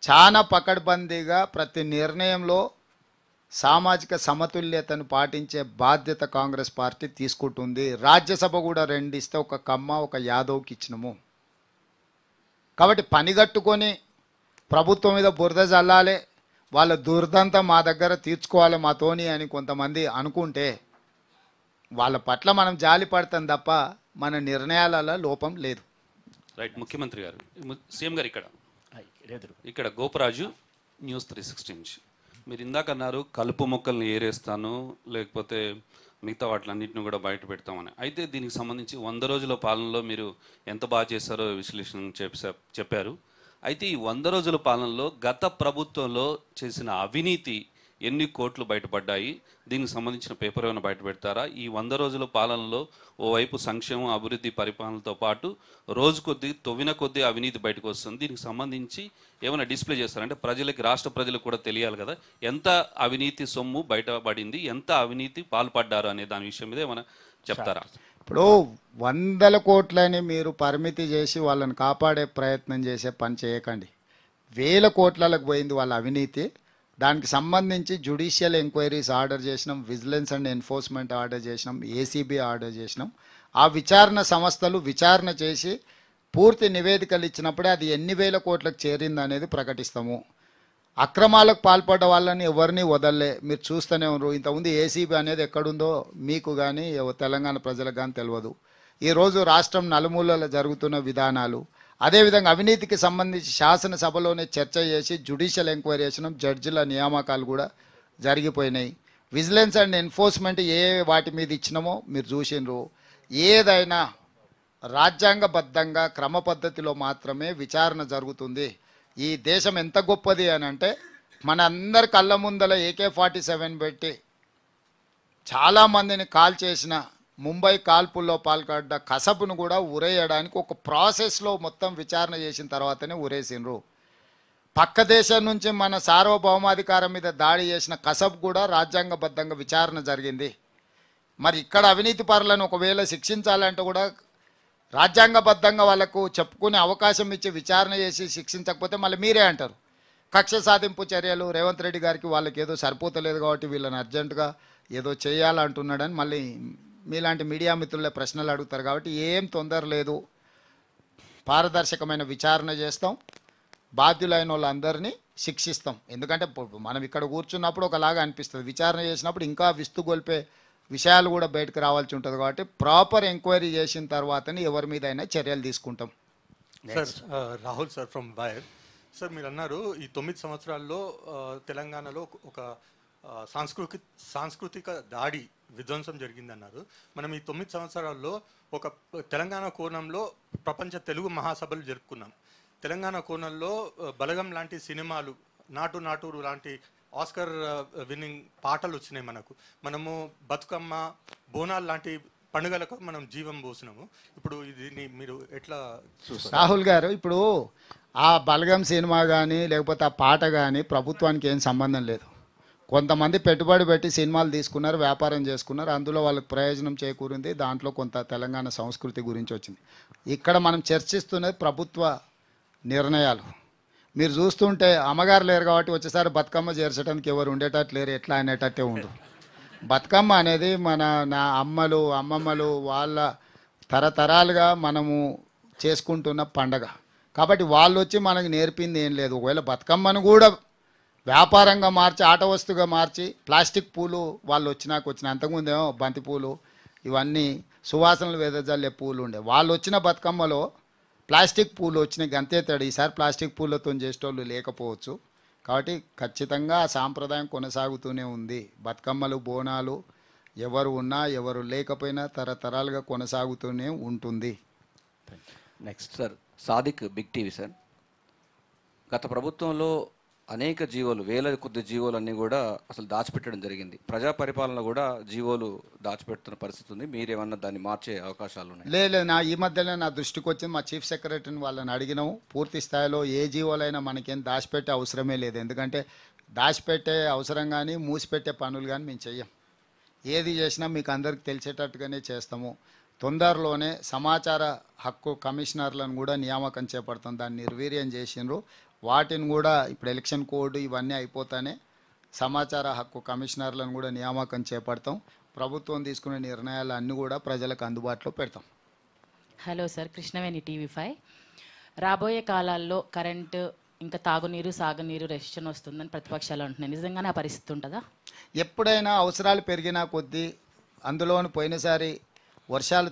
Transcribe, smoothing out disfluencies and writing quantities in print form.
చాలా పకడ్బందీగా ప్రతి నిర్ణయంలో సామాజిక సమతుల్యతను పాటించే బాధ్యత కాంగ్రెస్ పార్టీ తీసుకుంటుంది. రాజ్యసభ కూడా 2 ఇస్తే ఒక కమ్మ ఒక యాదవ్కి ఇచ్చినాము. కాబట్టి పనిగట్టుకొని ప్రభుత్వం మీద బురద జల్లాలి, వాళ్ళ దుర్దంతా మా దగ్గర తీర్చుకోవాలి మాతోని అని కొంతమంది అనుకుంటే వాళ్ళ పట్ల మనం జాలి పడతాం తప్ప మన నిర్ణయాలలో లోపం లేదు. రైట్. ముఖ్యమంత్రి గారు, సీఎం గారు ఇక్కడ గోపరాజు న్యూస్ 360 నుంచి మీరు ఇందాక అన్నారు కలుపు మొక్కల్ని ఏరేస్తాను లేకపోతే మిగతా వాటిలన్నింటిని కూడా బయట పెడతామని. అయితే దీనికి సంబంధించి 100 రోజుల పాలనలో మీరు ఎంత బాగా చేశారో విశ్లేషణ చెప్పారు. అయితే ఈ 100 రోజుల పాలనలో గత ప్రభుత్వంలో చేసిన అవినీతి ఎన్ని కోట్లు బయటపడ్డాయి, దీనికి సంబంధించిన పేపర్ ఏమైనా బయట పెడతారా? ఈ 100 రోజుల పాలనలో ఓవైపు సంక్షేమం అభివృద్ధి పరిపాలనతో పాటు రోజు కొద్దీ తొవ్విన కొద్దీ అవినీతి బయటకు వస్తుంది. దీనికి సంబంధించి ఏమైనా డిస్ప్లే చేస్తారంటే ప్రజలకి, రాష్ట్ర ప్రజలకు కూడా తెలియాలి కదా, ఎంత అవినీతి సొమ్ము బయటపడింది, ఎంత అవినీతి పాల్పడ్డారు అనే దాని విషయం మీద ఏమైనా చెప్తారా? ఇప్పుడు 100 కోట్లని మీరు పరిమితి చేసి వాళ్ళని కాపాడే ప్రయత్నం చేసే పని చేయకండి. 1000 కోట్లకు పోయింది వాళ్ళ అవినీతి. దానికి సంబంధించి జ్యుడిషియల్ ఎంక్వైరీస్ ఆర్డర్ చేసినాం, విజిలెన్స్ అండ్ ఎన్ఫోర్స్మెంట్ ఆర్డర్ చేసినాం, ఏసీబీ ఆర్డర్ చేసినాం. ఆ విచారణ సంస్థలు విచారణ చేసి పూర్తి నివేదికలు ఇచ్చినప్పుడే అది ఎన్ని 1000 కోట్లకు చేరింది అనేది ప్రకటిస్తాము. అక్రమాలకు పాల్పడ్డ వాళ్ళని ఎవరిని వదలలే, మీరు చూస్తూనే ఉన్నారు. ఇంతకుముందు ఏసీబీ అనేది ఎక్కడుందో మీకు కానీ తెలంగాణ ప్రజలకు కానీ తెలియదు. ఈరోజు రాష్ట్రం నలుమూలలో జరుగుతున్న విధానాలు, అదేవిధంగా అవినీతికి సంబంధించి శాసనసభలోనే చర్చ చేసి జ్యుడిషియల్ ఎంక్వైరీ చేసినాం, జడ్జిల నియామకాలు కూడా జరిగిపోయినాయి. విజిలెన్స్ అండ్ ఎన్ఫోర్స్మెంట్ వాటి మీద ఇచ్చినామో మీరు చూసినారు. ఏదైనా రాజ్యాంగబద్ధంగా క్రమ పద్ధతిలో మాత్రమే విచారణ జరుగుతుంది. ఈ దేశం ఎంత గొప్పది అని అంటే మన అందరి కళ్ళ ముందల AK-47 పెట్టి చాలామందిని కాల్ చేసిన ముంబై కాల్పుల్లో పాల్పడ్డ కసబును కూడా ఉరేయడానికి ఒక ప్రాసెస్లో మొత్తం విచారణ చేసిన తర్వాతనే ఉరేసినరు. పక్క దేశం నుంచి మన సార్వభౌమాధికారం మీద దాడి చేసిన కసబ్ కూడా రాజ్యాంగబద్ధంగా విచారణ జరిగింది. మరి ఇక్కడ అవినీతి పరులను ఒకవేళ శిక్షించాలంటే కూడా రాజ్యాంగబద్ధంగా వాళ్ళకు చెప్పుకునే అవకాశం ఇచ్చి విచారణ చేసి శిక్షించకపోతే మళ్ళీ మీరే అంటారు కక్ష సాధింపు చర్యలు, రేవంత్ రెడ్డి గారికి వాళ్ళకి ఏదో సరిపోతలేదు కాబట్టి వీళ్ళని అర్జెంటుగా ఏదో చేయాలంటున్నాడని మళ్ళీ మీలాంటి మీడియా మిత్రులే ప్రశ్నలు అడుగుతారు. కాబట్టి ఏం తొందర లేదు, పారదర్శకమైన విచారణ చేస్తాం, బాధ్యులైన వాళ్ళందరినీ శిక్షిస్తాం. ఎందుకంటే మనం ఇక్కడ కూర్చున్నప్పుడు ఒకలాగా అనిపిస్తుంది, విచారణ చేసినప్పుడు ఇంకా విస్తుగొల్పే విషయాలు కూడా బయటకు రావాల్సి ఉంటుంది. కాబట్టి ప్రాపర్ ఎంక్వైరీ చేసిన తర్వాతనే ఎవరి మీద అయినా చర్యలు తీసుకుంటాం. Sir, Rahul sir from wire. Sir, మీరు అన్నారు ఈ 9 సంవత్సరాల్లో తెలంగాణలో ఒక సాంస్కృతిక దాడి విధ్వంసం జరిగిందన్నారు. మనం ఈ 9 సంవత్సరాల్లో ఒక తెలంగాణ కోణంలో ప్రపంచ తెలుగు మహాసభలు జరుపుకున్నాం. తెలంగాణ కోణంలో బలగం లాంటి సినిమాలు, నాటు నాటూరు లాంటి ఆస్కర్ విన్నింగ్ పాటలు వచ్చినాయి మనకు. మనము బతుకమ్మ, బోనాలు లాంటి పండుగలకు మనం జీవం పోసినాము. ఇప్పుడు దీన్ని మీరు ఎట్లా చూస్తారు? రాహుల్ గారు, ఇప్పుడు ఆ బలగం సినిమా కానీ లేకపోతే ఆ పాట కానీ ప్రభుత్వానికి ఏం సంబంధం లేదు. కొంతమంది పెట్టుబడి పెట్టి సినిమాలు తీసుకున్నారు, వ్యాపారం చేసుకున్నారు, అందులో వాళ్ళకి ప్రయోజనం చేకూరింది, దాంట్లో కొంత తెలంగాణ సంస్కృతి గురించి వచ్చింది. ఇక్కడ మనం చర్చిస్తున్నది ప్రభుత్వ నిర్ణయాలు. మీరు చూస్తుంటే అమ్మగారు లేరు కాబట్టి వచ్చేసారి బతుకమ్మ చేర్చడానికి ఎవరు ఉండేటట్టు లేరు, ఎట్లా అనేటట్టే ఉండు. బతుకమ్మ అనేది నా అమ్మమ్మలు వాళ్ళ తరతరాలుగా మనము చేసుకుంటున్న పండగ. కాబట్టి వాళ్ళు వచ్చి మనకు నేర్పింది ఏం లేదు. ఒకవేళ బతుకమ్మను కూడా వ్యాపారంగా మార్చి, ఆట వస్తువుగా మార్చి, ప్లాస్టిక్ పూలు వాళ్ళు వచ్చిన అంతకుముందేమో బంతి పూలు ఇవన్నీ సువాసనలు వెదజల్లే పూలు ఉండే, వాళ్ళు వచ్చిన బతుకమ్మలో ప్లాస్టిక్ పూలు వచ్చినాయి, గంతేతాడు. ఈసారి ప్లాస్టిక్ పూలతో చేసేటోళ్ళు లేకపోవచ్చు. కాబట్టి ఖచ్చితంగా ఆ సాంప్రదాయం కొనసాగుతూనే ఉంది. బతుకమ్మలు, బోనాలు ఎవరు ఉన్నా ఎవరు లేకపోయినా తరతరాలుగా కొనసాగుతూనే ఉంటుంది. Next sir, Sadiq, big TV. Sir, గత ప్రభుత్వంలో అనేక జీవోలు, వేల కొద్ది జీవోలన్నీ కూడా అసలు దాచిపెట్టడం జరిగింది. ప్రజా పరిపాలన కూడా జీవోలు దాచిపెడుతున్న పరిస్థితి ఉంది. మీరేమన్నా దాన్ని మార్చే అవకాశాలు ఉన్నాయి? లేదు, ఈ మధ్యలో నా దృష్టికి వచ్చింది. మా చీఫ్ సెక్రటరీని వాళ్ళని అడిగినాము. పూర్తి స్థాయిలో ఏ జీవోలైనా మనకేం దాచిపెట్టే అవసరమే లేదు. ఎందుకంటే దాచిపెట్టే అవసరం కానీ మూసిపెట్టే పనులు కానీ మేము చెయ్యం. ఏది చేసినా మీకు అందరికి తెలిసేటట్టుగానే చేస్తాము. తొందరలోనే సమాచార హక్కు కమిషనర్లను కూడా నియామకం చేపడతాం. దాన్ని నిర్వీర్యం చేసినారు. వాటిని కూడా ఇప్పుడు ఎలక్షన్ కోడ్ ఇవన్నీ అయిపోతానే సమాచార హక్కు కమిషనర్లను కూడా నియామకం చేపడతాం. ప్రభుత్వం తీసుకునే నిర్ణయాలు అన్నీ కూడా ప్రజలకు అందుబాటులో పెడతాం. Hello sir, Krishnaveni TV5. రాబోయే కాలాల్లో కరెంటు ఇంకా తాగునీరు సాగునీరు రెస్ట్రిక్షన్ వస్తుందని ప్రతిపక్షాలు అంటున్నాయి. నిజంగానే ఆ పరిస్థితి ఉంటుందా? ఎప్పుడైనా అవసరాలు పెరిగినా కొద్దీ అందులోని పోయినసారి వర్షాలు